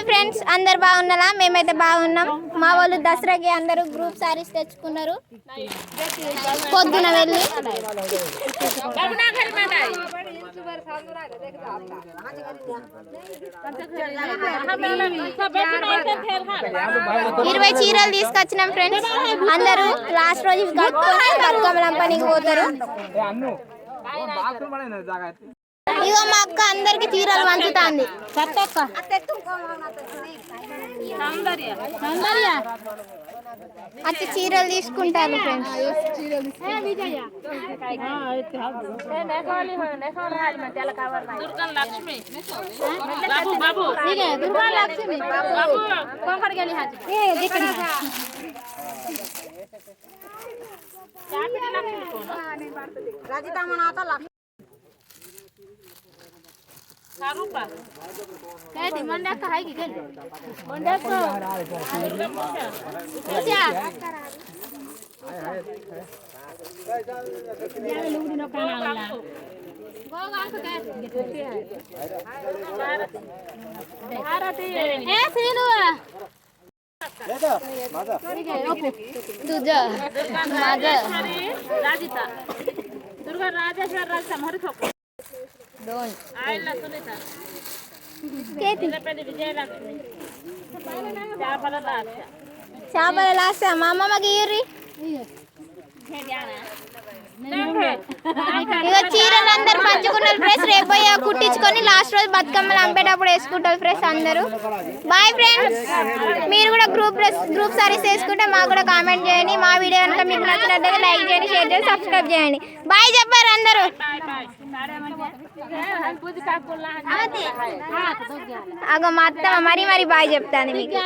Friends, అందరు బాగున్నారా? మేమైతే బాగున్నాం. మా వాళ్ళు దసరాకి అందరూ గ్రూప్ సారీస్ తెచ్చుకున్నారు. పొద్దున వెళ్ళి ఇరవై చీరలు తీసుకొచ్చినాం ఫ్రెండ్స్. అందరూ లాస్ట్ రోజు బతుకమ్మల పనికి పోతారు. ఇగో మా అక్క అందరికి చీరలు పంచుతాంది. అచ్చి చీరలు తీసుకుంటారు ఫ్రెండ్స్. చేపల లాస్ట్ మా అమ్మమ్మకి ఇయ్యి. ఇక చీరలు అందరు పంచుకున్నారు ఫ్రెండ్స్. రేపు కుట్టించుకొని లాస్ట్ రోజు బతుకమ్మలు అంపేటప్పుడు వేసుకుంటారు ఫ్రెండ్స్ అందరూ. Boy friends. మీరు కూడా గ్రూప్ సారీస్ వేసుకుంటే మాకు కూడా కామెంట్ చేయండి. మా వీడియో కనుక మీకు నచ్చినట్లయితే లైక్ చేయండి, షేర్ చేయండి, సబ్స్క్రైబ్ చేయండి. బాయ్ చెప్పారు అందరూ. అగో మా అత్తమ్మ మరీ బాయ్ చెప్తాను మీకు.